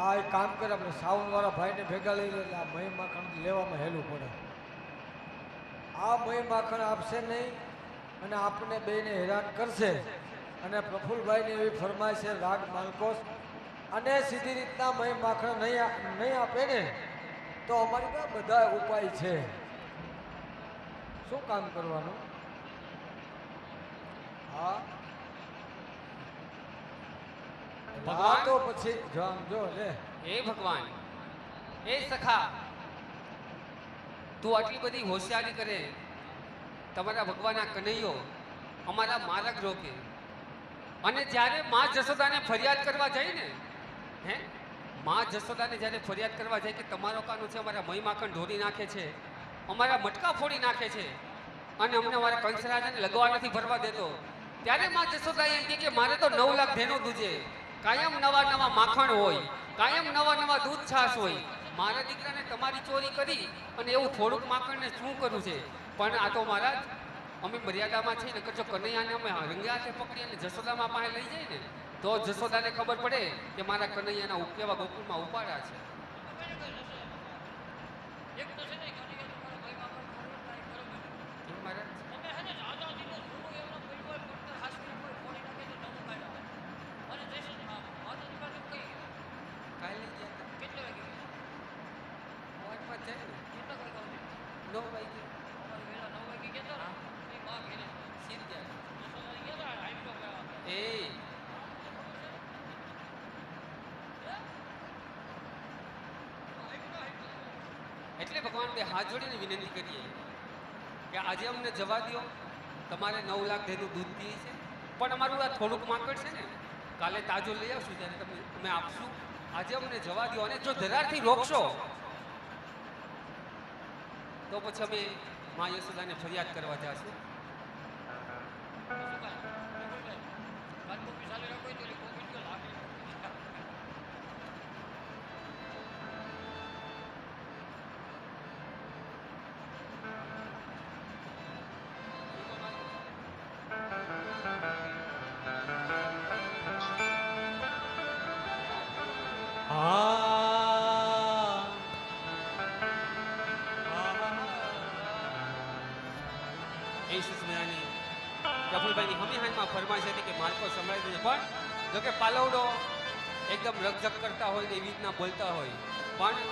આ એક કામ કરે આપણે સાવનવાળા ભાઈને ભેગા લઈ લે એટલે આ મહી માખણ લેવામાં હેલું પડે. આ મહી માખણ આપશે નહીં અને આપણને બેને હેરાન કરશે. અને પ્રફુલભાઈને એવી ફરમાય છે રાગ માલકોસ અને સીધી રીતના મહી માખણ નહીં આપે ને તો અમારી પાસે બધા ઉપાય છે. શું કામ કરવાનું? હા ભગવાન તો પછી જો લે હે ભગવાન, હે સખા, તું આટલી બધી હોશિયારી કરે, તમારા ભગવાનના કનૈયો અમારા માર્ગ રોકે, અને જ્યારે માં જશોદાને ફરિયાદ કરવા જાય ને, હે માં જશોદાને જ્યારે ફરિયાદ કરવા જાય કે તમારો કાનો છે અમારા મહી માખણ ઢોરી નાખે છે, અમારા મટકા ફોડી નાખે છે અને અમને અમારા કંસરાજાને લગવા નથી ભરવા દેતો, ત્યારે માં જશોદા એમ કે મારે તો 9 લાખ ધેનો દૂજે, કાયમ નવા નવા માખણ હોય, કાયમ નવા નવા દૂધ છાશ હોય, મારા દીકરાને તમારી ચોરી કરી અને એવું થોડુંક માખણને શું કરવું છે? પણ આ તો મહારાજ અમે મર્યાદામાં છીએ ને, જો કનૈયાને અમે રંગે હાથે પકડી અને જશોદામાં પાસે લઈ જઈએ ને તો જશોદાને ખબર પડે કે મારા કનૈયાના કેવા ગોકુળમાં ઉપાડા છે. એટલે ભગવાન બે હાથ જોડીને વિનંતી કરીએ કે આજે અમને જવા દો, તમારે 9 લાખ ધેનું દૂધ પીએ છે, પણ અમારું આ થોડુંક માકડ છે ને કાલે તાજો લઈ આવશું ત્યારે તમે અમે આપશું, આજે અમને જવા દો. અને જો ધરારથી રોકશો તો પછી અમે મા યશોદાને ફરિયાદ કરવા જશું. પ્રફુલભાઈની હમી હાનમાં ફરમાઈશ હતી કે માલકો સંભળાઈ દેજો, પણ જો કે પાલવડો એકદમ રકઝક કરતા હોય ને એવી રીતના બોલતા હોય, પણ